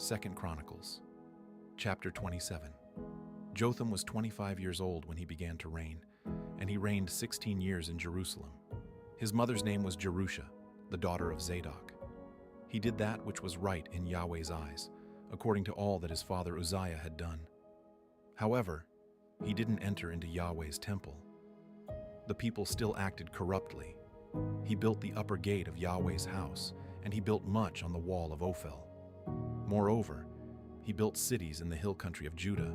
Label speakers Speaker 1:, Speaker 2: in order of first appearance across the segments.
Speaker 1: 2 Chronicles Chapter 27. Jotham was 25 years old when he began to reign, and he reigned 16 years in Jerusalem. His mother's name was Jerusha, the daughter of Zadok. He did that which was right in Yahweh's eyes, according to all that his father Uzziah had done. However, he didn't enter into Yahweh's temple. The people still acted corruptly. He built the upper gate of Yahweh's house, and he built much on the wall of Ophel. Moreover, he built cities in the hill country of Judah,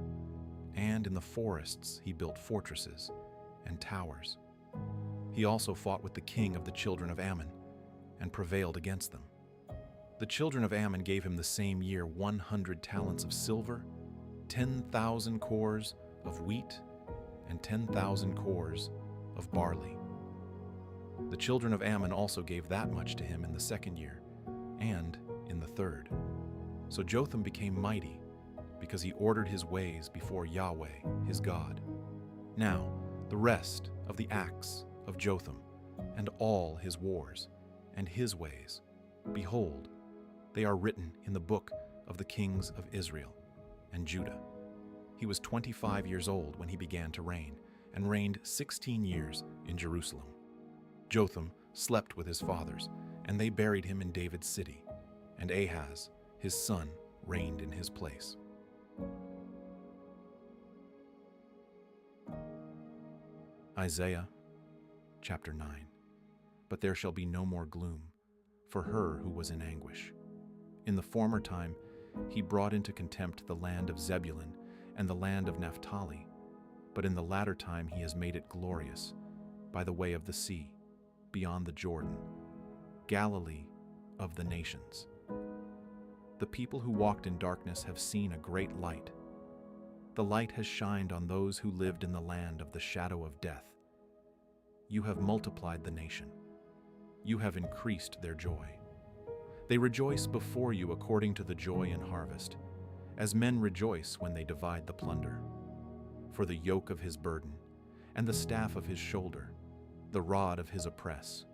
Speaker 1: and in the forests he built fortresses and towers. He also fought with the king of the children of Ammon, and prevailed against them. The children of Ammon gave him the same year 100 talents of silver, 10,000 cores of wheat, and 10,000 cores of barley. The children of Ammon also gave that much to him in the second year, and in the third. So Jotham became mighty, because he ordered his ways before Yahweh, his God. Now, the rest of the acts of Jotham, and all his wars, and his ways, behold, they are written in the book of the kings of Israel and Judah. He was 25 years old when he began to reign, and reigned 16 years in Jerusalem. Jotham slept with his fathers, and they buried him in David's city, and Ahaz, his son, reigned in his place. Isaiah chapter 9. But there shall be no more gloom for her who was in anguish. In the former time he brought into contempt the land of Zebulun and the land of Naphtali, but in the latter time he has made it glorious by the way of the sea, beyond the Jordan, Galilee of the nations. The people who walked in darkness have seen a great light. The light has shined on those who lived in the land of the shadow of death. You have multiplied the nation. You have increased their joy. They rejoice before you according to the joy in harvest, as men rejoice when they divide the plunder. For the yoke of his burden, and the staff of his shoulder, the rod of his oppress,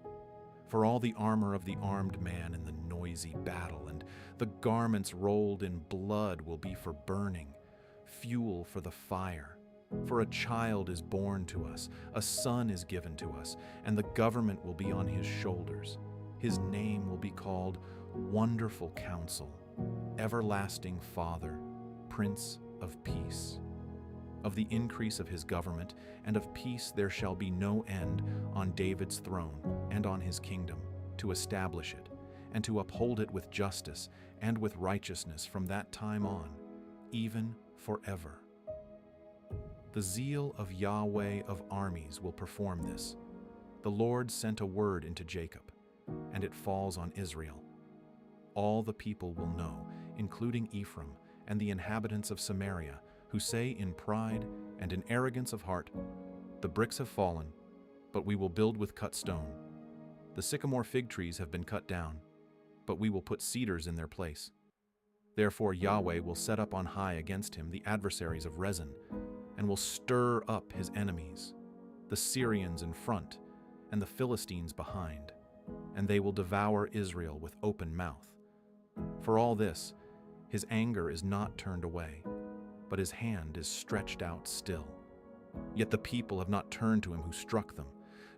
Speaker 1: for all the armor of the armed man in the noisy battle, and the garments rolled in blood will be for burning, fuel for the fire. For a child is born to us, a son is given to us, and the government will be on his shoulders. His name will be called Wonderful Counsel, Everlasting Father, Prince of Peace. Of the increase of his government and of peace there shall be no end on David's throne and on his kingdom, to establish it, and to uphold it with justice and with righteousness from that time on, even forever. The zeal of Yahweh of armies will perform this. The Lord sent a word into Jacob, and it falls on Israel. All the people will know, including Ephraim and the inhabitants of Samaria, who say in pride and in arrogance of heart, "The bricks have fallen, but we will build with cut stone. The sycamore fig trees have been cut down, but we will put cedars in their place." Therefore Yahweh will set up on high against him the adversaries of Rezin, and will stir up his enemies, the Syrians in front, and the Philistines behind, and they will devour Israel with open mouth. For all this, his anger is not turned away, but his hand is stretched out still. Yet the people have not turned to him who struck them,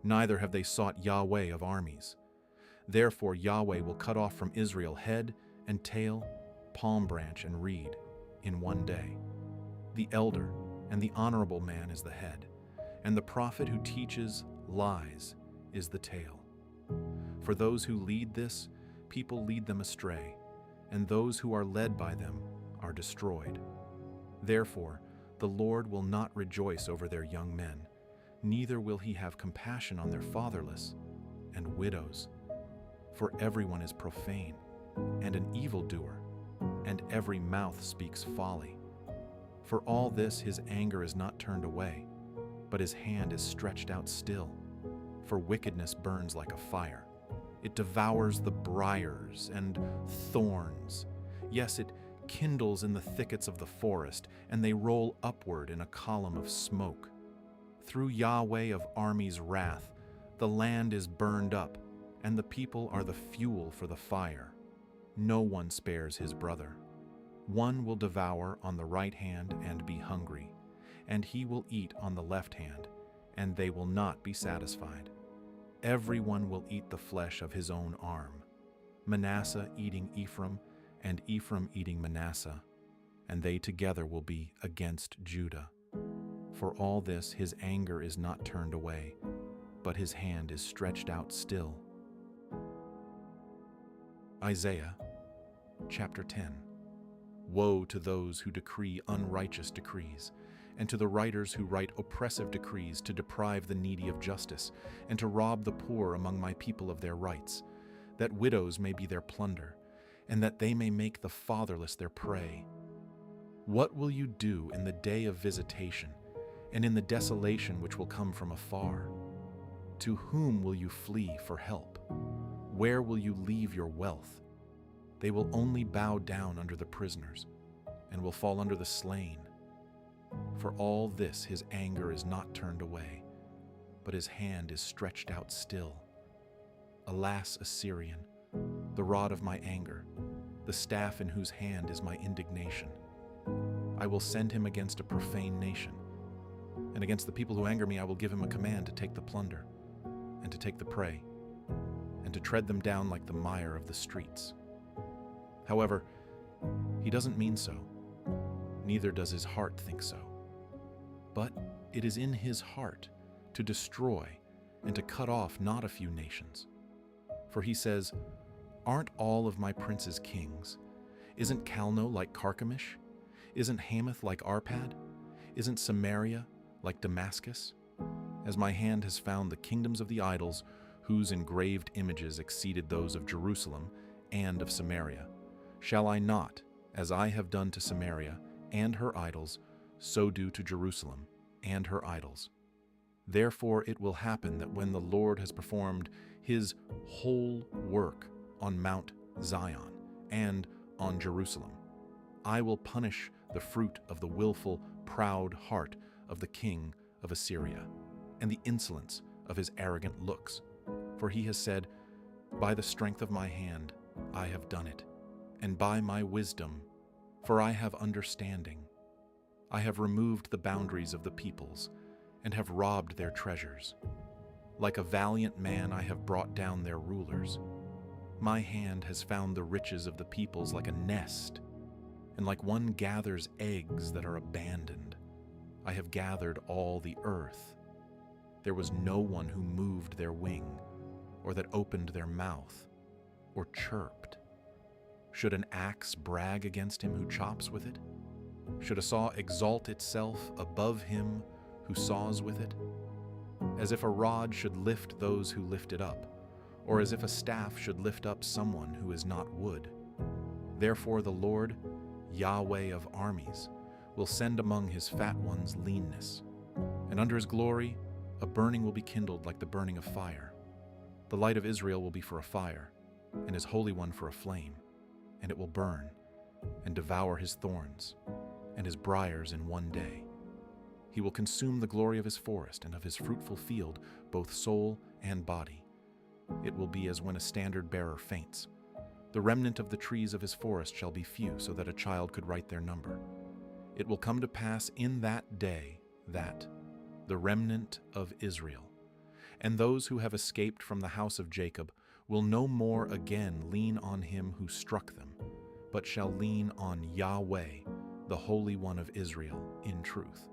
Speaker 1: neither have they sought Yahweh of armies. Therefore Yahweh will cut off from Israel head and tail, palm branch and reed, in one day. The elder and the honorable man is the head, and the prophet who teaches lies is the tail. For those who lead this, people lead them astray, and those who are led by them are destroyed. Therefore, the Lord will not rejoice over their young men, neither will he have compassion on their fatherless and widows. For everyone is profane, and an evildoer, and every mouth speaks folly. For all this his anger is not turned away, but his hand is stretched out still. For wickedness burns like a fire. It devours the briars and thorns. Yes, it kindles in the thickets of the forest, and they roll upward in a column of smoke. Through Yahweh of armies' wrath, the land is burned up, and the people are the fuel for the fire. No one spares his brother. One will devour on the right hand and be hungry, and he will eat on the left hand, and they will not be satisfied. Everyone will eat the flesh of his own arm, Manasseh eating Ephraim, and Ephraim eating Manasseh, and they together will be against Judah. For all this his anger is not turned away, but his hand is stretched out still. Isaiah chapter 10. Woe to those who decree unrighteous decrees, and to the writers who write oppressive decrees to deprive the needy of justice, and to rob the poor among my people of their rights, that widows may be their plunder, and that they may make the fatherless their prey. What will you do in the day of visitation, and in the desolation which will come from afar? To whom will you flee for help? Where will you leave your wealth? They will only bow down under the prisoners, and will fall under the slain. For all this his anger is not turned away, but his hand is stretched out still. Alas, Assyrian, the rod of my anger, the staff in whose hand is my indignation. I will send him against a profane nation, and against the people who anger me I will give him a command to take the plunder, and to take the prey, and to tread them down like the mire of the streets. However, he doesn't mean so, neither does his heart think so. But it is in his heart to destroy and to cut off not a few nations. For he says, "Aren't all of my princes kings? Isn't Calno like Carchemish? Isn't Hamath like Arpad? Isn't Samaria like Damascus? As my hand has found the kingdoms of the idols, whose engraved images exceeded those of Jerusalem and of Samaria, shall I not, as I have done to Samaria and her idols, so do to Jerusalem and her idols? Therefore it will happen that when the Lord has performed his whole work on Mount Zion and on Jerusalem, I will punish the fruit of the willful, proud heart of the king of Assyria, and the insolence of his arrogant looks. For he has said, by the strength of my hand I have done it, and by my wisdom, for I have understanding. I have removed the boundaries of the peoples, and have robbed their treasures. Like a valiant man I have brought down their rulers. My hand has found the riches of the peoples like a nest, and like one gathers eggs that are abandoned. I have gathered all the earth. There was no one who moved their wing, or that opened their mouth, or chirped. Should an axe brag against him who chops with it? Should a saw exalt itself above him who saws with it? As if a rod should lift those who lift it up, or as if a staff should lift up someone who is not wood. Therefore the Lord, Yahweh of armies, will send among his fat ones leanness, and under his glory a burning will be kindled like the burning of fire. The light of Israel will be for a fire, and his Holy One for a flame, and it will burn, and devour his thorns, and his briars in one day. He will consume the glory of his forest and of his fruitful field, both soul and body. It will be as when a standard-bearer faints. The remnant of the trees of his forest shall be few, so that a child could write their number. It will come to pass in that day that the remnant of Israel, and those who have escaped from the house of Jacob, will no more again lean on him who struck them, but shall lean on Yahweh, the Holy One of Israel, in truth.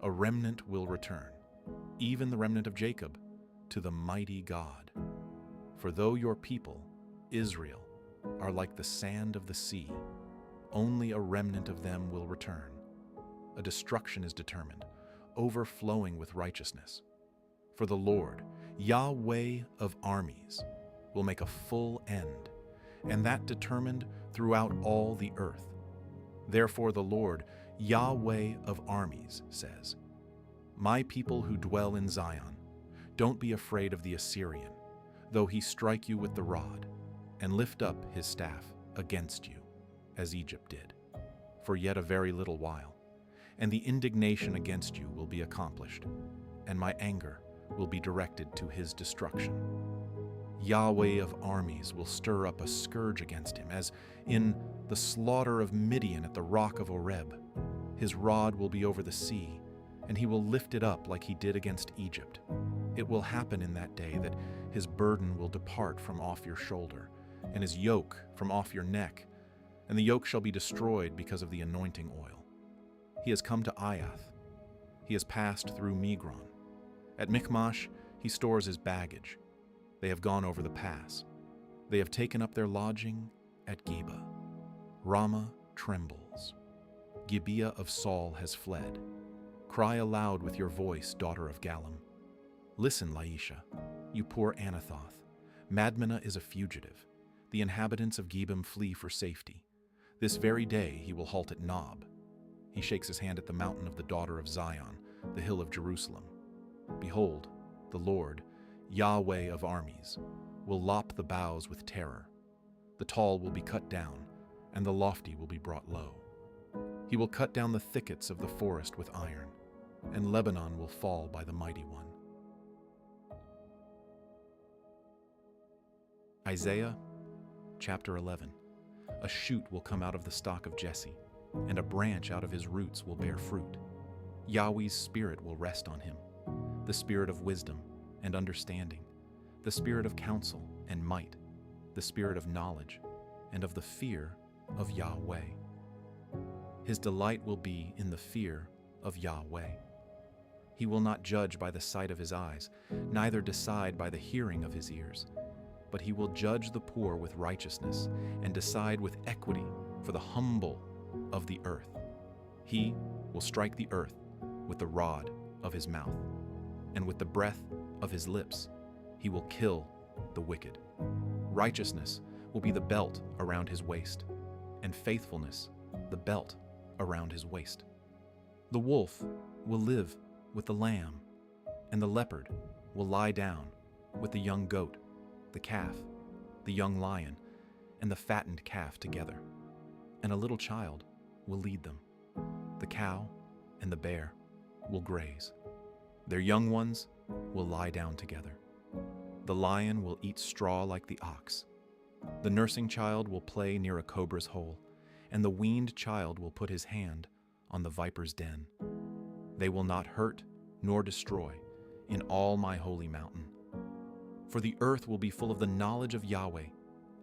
Speaker 1: A remnant will return, even the remnant of Jacob, to the mighty God. For though your people, Israel, are like the sand of the sea, only a remnant of them will return. A destruction is determined, overflowing with righteousness. For the Lord, Yahweh of armies, will make a full end, and that determined throughout all the earth. Therefore the Lord, Yahweh of armies, says, my people who dwell in Zion, don't be afraid of the Assyrian, though he strike you with the rod, and lift up his staff against you, as Egypt did, for yet a very little while, and the indignation against you will be accomplished, and my anger will be directed to his destruction. Yahweh of armies will stir up a scourge against him, as in the slaughter of Midian at the rock of Oreb. His rod will be over the sea, and he will lift it up like he did against Egypt. It will happen in that day that his burden will depart from off your shoulder, and his yoke from off your neck, and the yoke shall be destroyed because of the anointing oil. He has come to Aiath. He has passed through Migron. At Michmash he stores his baggage. They have gone over the pass. They have taken up their lodging at Geba. Ramah trembles. Gibeah of Saul has fled. Cry aloud with your voice, daughter of Gallim. Listen, Laisha, you poor Anathoth. Madmenah is a fugitive. The inhabitants of Gebim flee for safety. This very day he will halt at Nob. He shakes his hand at the mountain of the daughter of Zion, the hill of Jerusalem. Behold, the Lord, Yahweh of armies, will lop the boughs with terror. The tall will be cut down, and the lofty will be brought low. He will cut down the thickets of the forest with iron, and Lebanon will fall by the mighty one. Isaiah chapter 11. A shoot will come out of the stock of Jesse, and a branch out of his roots will bear fruit. Yahweh's spirit will rest on him, the spirit of wisdom and understanding, the spirit of counsel and might, the spirit of knowledge and of the fear of Yahweh. His delight will be in the fear of Yahweh. He will not judge by the sight of his eyes, neither decide by the hearing of his ears, but he will judge the poor with righteousness and decide with equity for the humble of the earth. He will strike the earth with the rod of his mouth, and with the breath of his lips he will kill the wicked. Righteousness will be the belt around his waist, and faithfulness the belt around his waist. The wolf will live with the lamb, and the leopard will lie down with the young goat, the calf, the young lion, and the fattened calf together, and a little child will lead them. The cow and the bear will graze. Their young ones will lie down together. The lion will eat straw like the ox. The nursing child will play near a cobra's hole, and the weaned child will put his hand on the viper's den. They will not hurt nor destroy in all my holy mountain. For the earth will be full of the knowledge of Yahweh,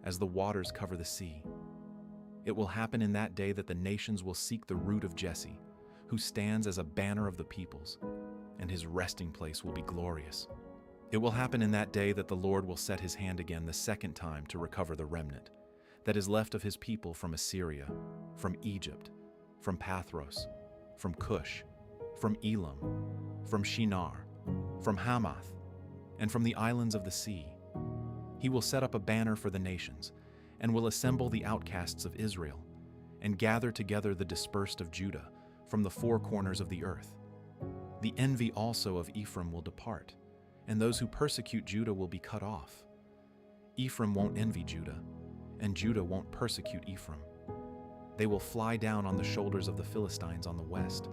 Speaker 1: as the waters cover the sea. It will happen in that day that the nations will seek the root of Jesse, who stands as a banner of the peoples, and his resting place will be glorious. It will happen in that day that the Lord will set his hand again the second time to recover the remnant that is left of his people from Assyria, from Egypt, from Pathros, from Cush, from Elam, from Shinar, from Hamath, and from the islands of the sea. He will set up a banner for the nations, and will assemble the outcasts of Israel, and gather together the dispersed of Judah from the four corners of the earth. The envy also of Ephraim will depart, and those who persecute Judah will be cut off. Ephraim won't envy Judah, and Judah won't persecute Ephraim. They will fly down on the shoulders of the Philistines on the west.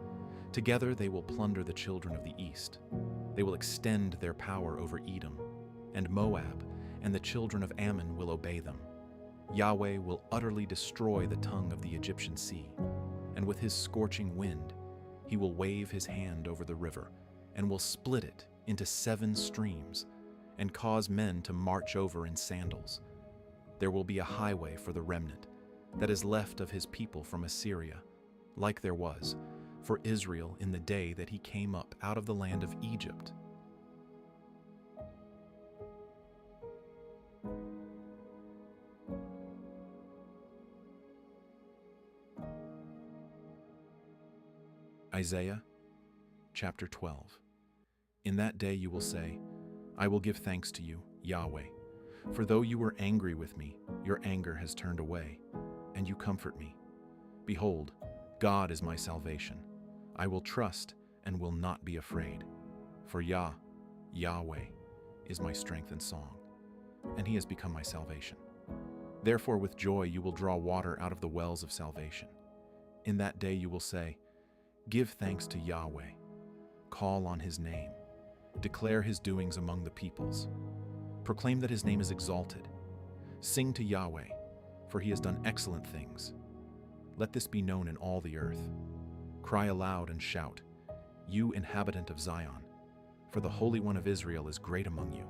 Speaker 1: Together they will plunder the children of the east. They will extend their power over Edom, and Moab, and the children of Ammon will obey them. Yahweh will utterly destroy the tongue of the Egyptian sea, and with his scorching wind he will wave his hand over the river, and will split it into 7 streams, and cause men to march over in sandals. There will be a highway for the remnant that is left of his people from Assyria, like there was for Israel in the day that he came up out of the land of Egypt. Isaiah chapter 12. In that day you will say, I will give thanks to you, Yahweh, for though you were angry with me, your anger has turned away, and you comfort me. Behold, God is my salvation. I will trust and will not be afraid. For Yahweh, is my strength and song, and he has become my salvation. Therefore with joy you will draw water out of the wells of salvation. In that day you will say, give thanks to Yahweh. Call on his name. Declare his doings among the peoples. Proclaim that his name is exalted. Sing to Yahweh, for he has done excellent things. Let this be known in all the earth. Cry aloud and shout, you inhabitant of Zion, for the Holy One of Israel is great among you.